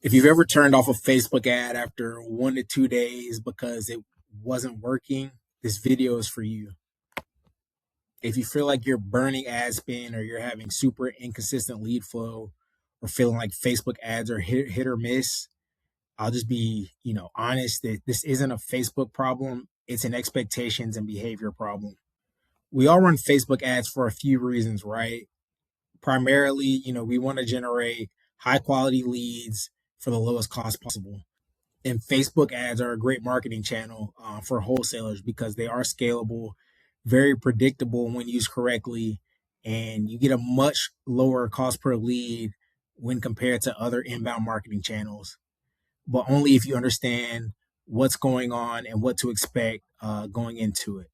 If you've ever turned off a Facebook ad after 1 to 2 days because it wasn't working, this video is for you. If you feel like you're burning ad spend or you're having super inconsistent lead flow or feeling like Facebook ads are hit or miss, I'll just be, honest that this isn't a Facebook problem. It's an expectations and behavior problem. We all run Facebook ads for a few reasons, right? Primarily, we want to generate high quality leads for the lowest cost possible. And Facebook ads are a great marketing channel for wholesalers because they are scalable, very predictable when used correctly, and you get a much lower cost per lead when compared to other inbound marketing channels. But only if you understand what's going on and what to expect going into it.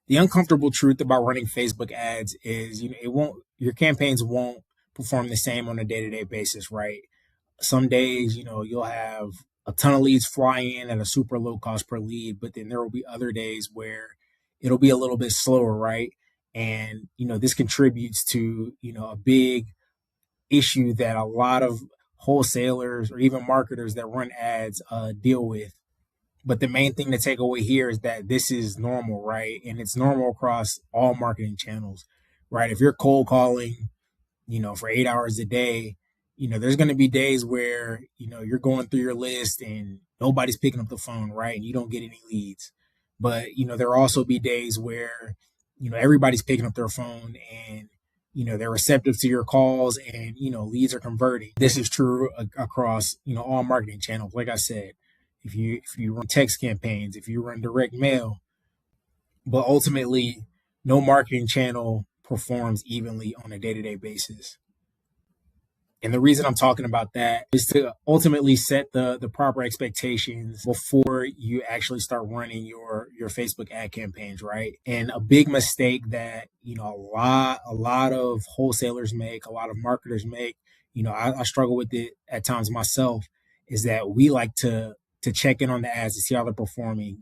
The uncomfortable truth about running Facebook ads is, your campaigns won't perform the same on a day-to-day basis, right? Some days, you'll have a ton of leads fly in at a super low cost per lead, but then there will be other days where it'll be a little bit slower, right? And, this contributes to, a big issue that a lot of wholesalers or even marketers that run ads deal with. But the main thing to take away here is that this is normal, right? And it's normal across all marketing channels, right? If you're cold calling, for 8 hours a day, there's going to be days where, you're going through your list and nobody's picking up the phone, right? And you don't get any leads. But, there will also be days where, everybody's picking up their phone and, they're receptive to your calls and, leads are converting. This is true across, all marketing channels. Like I said, if you run text campaigns, if you run direct mail, but ultimately no marketing channel performs evenly on a day-to-day basis. And the reason I'm talking about that is to ultimately set the proper expectations before you actually start running your Facebook ad campaigns, right? And a big mistake that, a lot of wholesalers make, a lot of marketers make, I struggle with it at times myself, is that we like to check in on the ads to see how they're performing,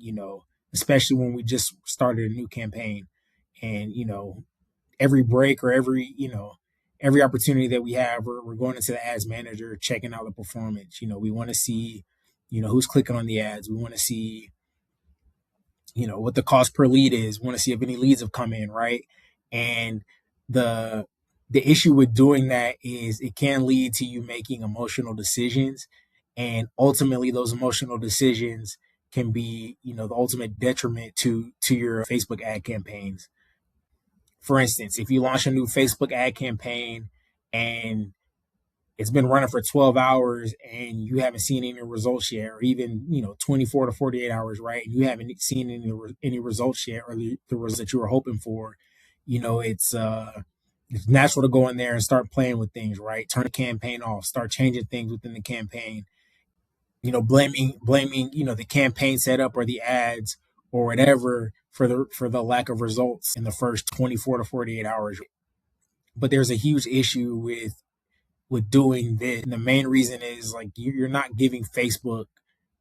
especially when we just started a new campaign. And, every break or every opportunity that we have, we're going into the ads manager, checking out the performance. We want to see, who's clicking on the ads. We want to see, what the cost per lead is. We want to see if any leads have come in, right? And the the issue with doing that is it can lead to you making emotional decisions, and ultimately those emotional decisions can be, the ultimate detriment to your Facebook ad campaigns. For instance, if you launch a new Facebook ad campaign and it's been running for 12 hours and you haven't seen any results yet, or even 24 to 48 hours, right? And you haven't seen any results yet, or the results that you were hoping for, it's natural to go in there and start playing with things, right? Turn the campaign off, start changing things within the campaign, blaming the campaign setup or the ads or whatever for the lack of results in the first 24 to 48 hours. But there's a huge issue with doing this. And the main reason is like you're not giving Facebook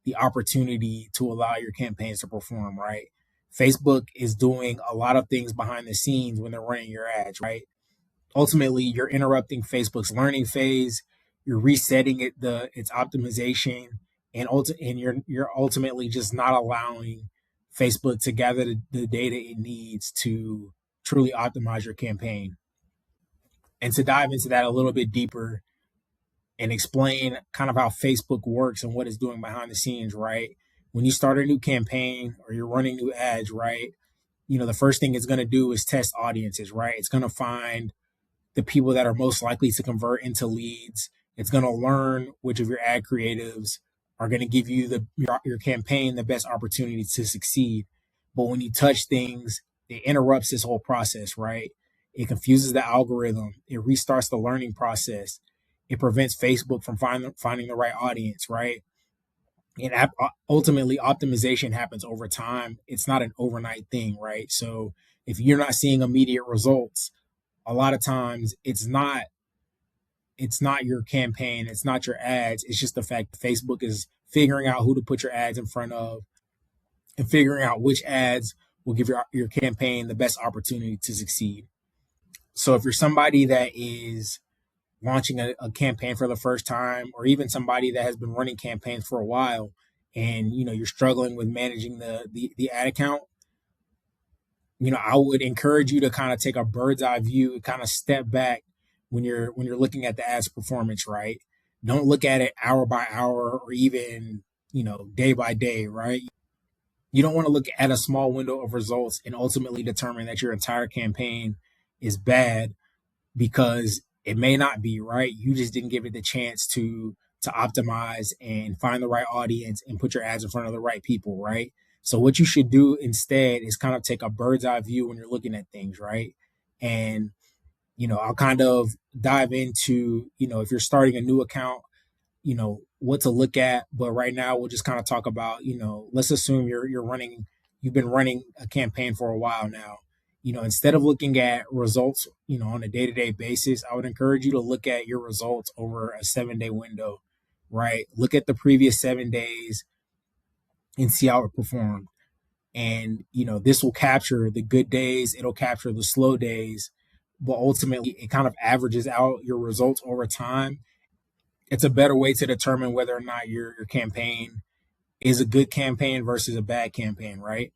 the opportunity to allow your campaigns to perform, right? Facebook is doing a lot of things behind the scenes when they're running your ads, right? Ultimately, you're interrupting Facebook's learning phase, you're resetting its optimization, and you're ultimately just not allowing Facebook to gather the data it needs to truly optimize your campaign. And to dive into that a little bit deeper, and explain kind of how Facebook works and what it's doing behind the scenes, right? When you start a new campaign or you're running new ads, right? The first thing it's going to do is test audiences, right? It's going to find the people that are most likely to convert into leads. It's going to learn which of your ad creatives are going to give you your campaign the best opportunity to succeed. But when you touch things, it interrupts this whole process, right? It confuses the algorithm. It restarts the learning process. It prevents Facebook from finding the right audience, right? And ultimately, optimization happens over time. It's not an overnight thing, right? So if you're not seeing immediate results, a lot of times it's not your campaign, it's not your ads. It's just the fact that Facebook is figuring out who to put your ads in front of and figuring out which ads will give your campaign the best opportunity to succeed. So if you're somebody that is launching a campaign for the first time, or even somebody that has been running campaigns for a while, and you're struggling with managing the ad account, I would encourage you to kind of take a bird's eye view, kind of step back when you're looking at the ads performance, right? Don't look at it hour by hour or even, day by day, right? You don't want to look at a small window of results and ultimately determine that your entire campaign is bad, because it may not be, right. You just didn't give it the chance to optimize and find the right audience and put your ads in front of the right people, right. So what you should do instead is kind of take a bird's eye view when you're looking at things, right. And I'll kind of dive into, if you're starting a new account, what to look at. But right now we'll just kind of talk about, let's assume you've been running a campaign for a while now. Instead of looking at results, on a day-to-day basis, I would encourage you to look at your results over a 7-day window, right? Look at the previous 7 days and see how it performed. And this will capture the good days, it'll capture the slow days, but ultimately it kind of averages out your results over time. It's a better way to determine whether or not your campaign is a good campaign versus a bad campaign, right?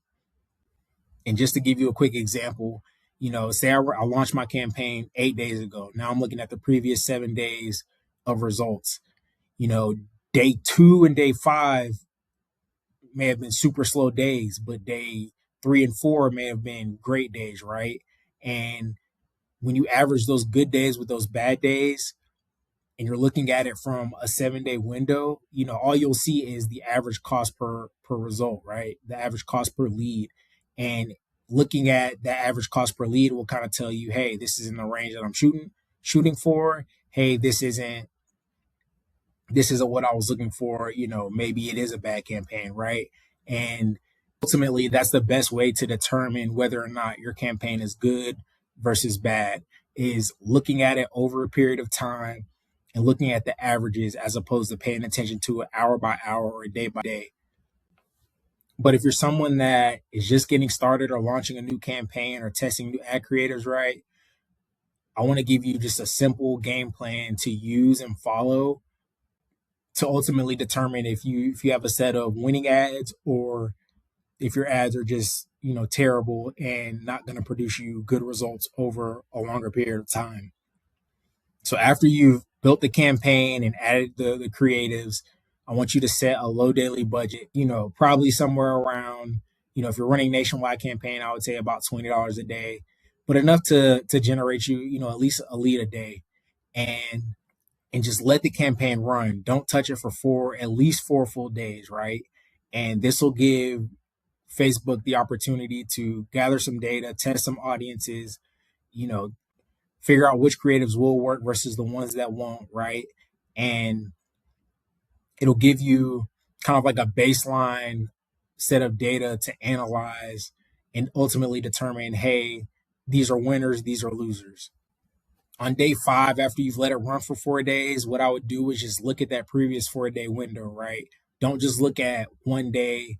And just to give you a quick example, say I launched my campaign 8 days ago. Now I'm looking at the previous 7 days of results. Day 2 and day 5 may have been super slow days, but day 3 and 4 may have been great days, right? And when you average those good days with those bad days, and you're looking at it from a 7-day window, all you'll see is the average cost per result, right? The average cost per lead. And looking at that average cost per lead will kind of tell you, hey, this is in the range that I'm shooting for. Hey, this isn't what I was looking for. Maybe it is a bad campaign, right? And ultimately, that's the best way to determine whether or not your campaign is good versus bad, is looking at it over a period of time and looking at the averages as opposed to paying attention to it hour by hour or day by day. But if you're someone that is just getting started or launching a new campaign or testing new ad creators, right, I want to give you just a simple game plan to use and follow to ultimately determine if you have a set of winning ads, or if your ads are just terrible and not going to produce you good results over a longer period of time. So after you've built the campaign and added the creatives, I want you to set a low daily budget, probably somewhere around, if you're running nationwide campaign, I would say about $20 a day, but enough to generate you, at least a lead a day. And just let the campaign run. Don't touch it for at least 4 full days, right? And this will give Facebook the opportunity to gather some data, test some audiences, you know, figure out which creatives will work versus the ones that won't, right? And it'll give you kind of like a baseline set of data to analyze and ultimately determine, hey, these are winners, these are losers. On day 5, after you've let it run for 4 days, what I would do is just look at that previous 4 day window, right? Don't just look at one day,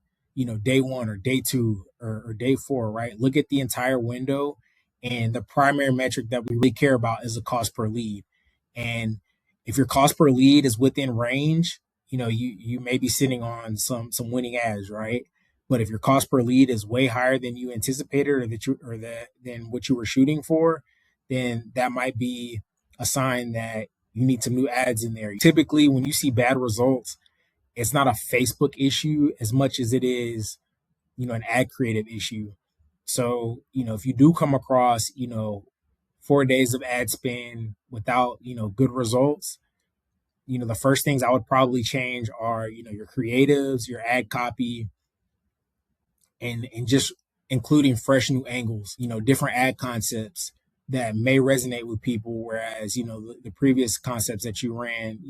day 1 or day 2 or day 4, right? Look at the entire window. And the primary metric that we really care about is the cost per lead. And if your cost per lead is within range, you may be sitting on some winning ads, right? But if your cost per lead is way higher than you anticipated, than what you were shooting for, then that might be a sign that you need some new ads in there. Typically, when you see bad results, it's not a Facebook issue as much as it is, an ad creative issue. So, if you do come across, 4 days of ad spend without, good results, the first things I would probably change are, your creatives, your ad copy, and just including fresh new angles, different ad concepts that may resonate with people, whereas the previous concepts that you ran,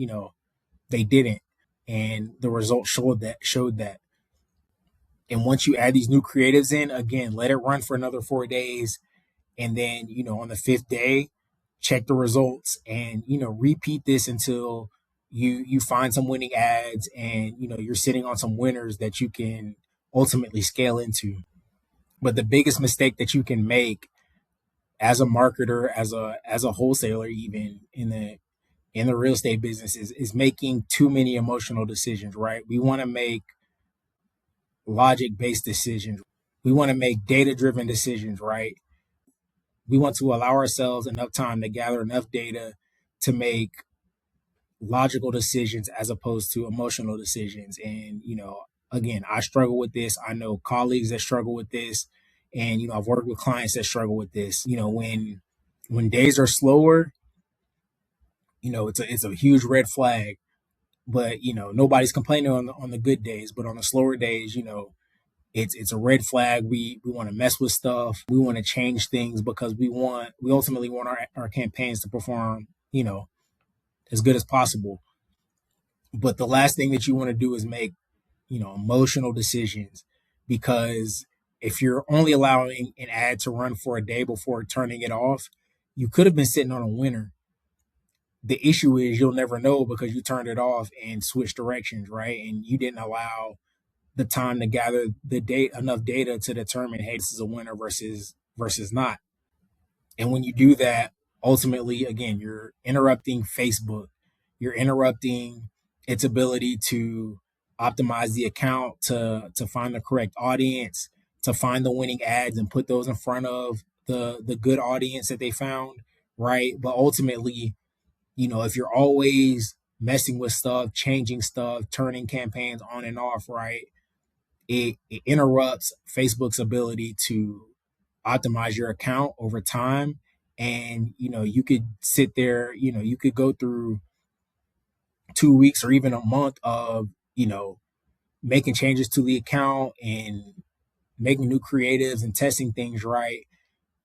they didn't, and the results showed that. And once you add these new creatives in, again, let it run for another 4 days, and then on the 5th day, check the results and repeat this until you find some winning ads, and you're sitting on some winners that you can ultimately scale into. But the biggest mistake that you can make as a marketer, as a wholesaler, even in the real estate business is making too many emotional decisions, right? We want to make logic based decisions. We want to make data driven decisions, right? We want to allow ourselves enough time to gather enough data to make logical decisions as opposed to emotional decisions. And, again, I struggle with this. I know colleagues that struggle with this. And, I've worked with clients that struggle with this. When days are slower, it's a huge red flag. But, nobody's complaining on the good days, but on the slower days, it's a red flag. We want to mess with stuff. We want to change things because we ultimately want our campaigns to perform, as good as possible. But the last thing that you want to do is make, emotional decisions, because if you're only allowing an ad to run for a day before turning it off, you could have been sitting on a winner. The issue is you'll never know because you turned it off and switched directions, right? And you didn't allow the time to gather enough data to determine, hey, this is a winner versus not. And when you do that, ultimately, again, you're interrupting Facebook. You're interrupting its ability to optimize the account to find the correct audience, to find the winning ads and put those in front of the good audience that they found, right? But ultimately, if you're always messing with stuff, changing stuff, turning campaigns on and off, right? It interrupts Facebook's ability to optimize your account over time. And, you could sit there, you could go through 2 weeks or even a month of, making changes to the account and making new creatives and testing things right.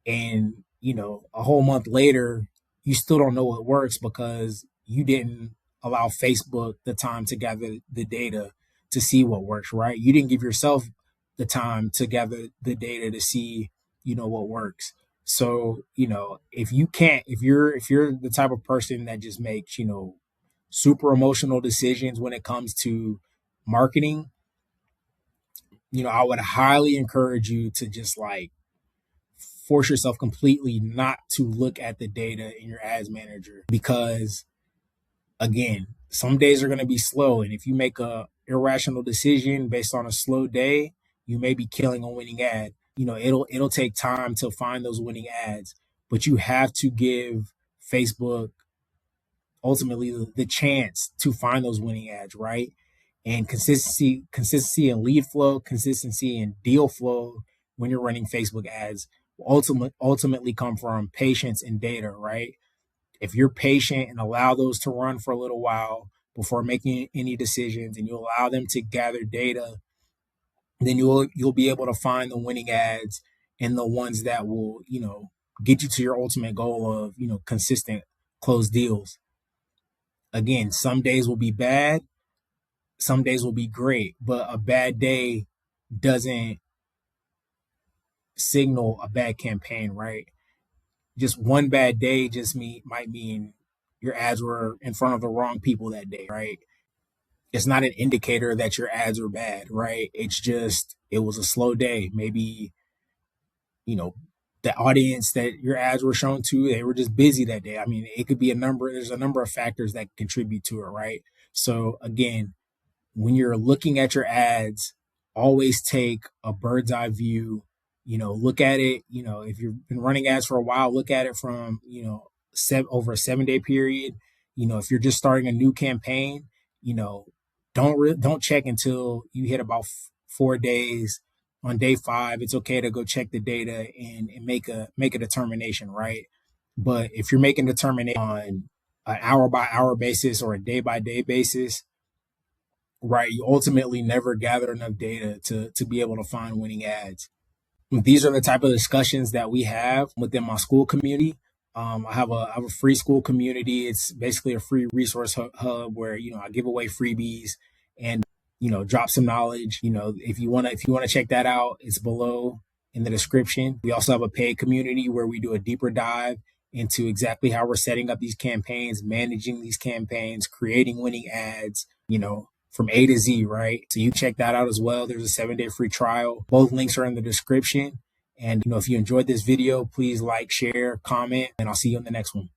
And, a whole month later, you still don't know what works because you didn't allow Facebook the time to gather the data to see what works, right? You didn't give yourself the time to gather the data to see, what works. So, if you're the type of person that just makes, super emotional decisions when it comes to marketing, I would highly encourage you to just like force yourself completely not to look at the data in your ads manager, because again, some days are going to be slow, and if you make a irrational decision based on a slow day, you may be killing a winning ad. It'll take time to find those winning ads, but you have to give Facebook ultimately the chance to find those winning ads, right? And consistency in lead flow, consistency in deal flow when you're running Facebook ads will ultimately come from patience and data, right? If you're patient and allow those to run for a little while before making any decisions, and you allow them to gather data, then you'll be able to find the winning ads and the ones that will, get you to your ultimate goal of, consistent closed deals. Again, some days will be bad, some days will be great, but a bad day doesn't signal a bad campaign, right? Just one bad day might mean your ads were in front of the wrong people that day, right? It's not an indicator that your ads are bad, right? It's just it was a slow day. Maybe, you know, the audience that your ads were shown to, they were just busy that day. I mean, it could be there's a number of factors that contribute to it, right? So again, when you're looking at your ads, always take a bird's eye view. Look at it. If you've been running ads for a while, look at it from, over a 7-day period. If you're just starting a new campaign, you know, don't check until you hit about 4 days. On day 5, it's okay to go check the data and make a determination, right? But if you're making a determination on an hour by hour basis or a day by day basis, right, you ultimately never gather enough data to be able to find winning ads. These are the type of discussions that we have within my Skool community. I have a free Skool community. It's basically a free resource hub where I give away freebies and drop some knowledge. If you wanna check that out, it's below in the description. We also have a paid community where we do a deeper dive into exactly how we're setting up these campaigns, managing these campaigns, creating winning ads, from A to Z, right? So you check that out as well. There's a 7-day free trial. Both links are in the description. And if you enjoyed this video, please like, share, comment, and I'll see you in the next one.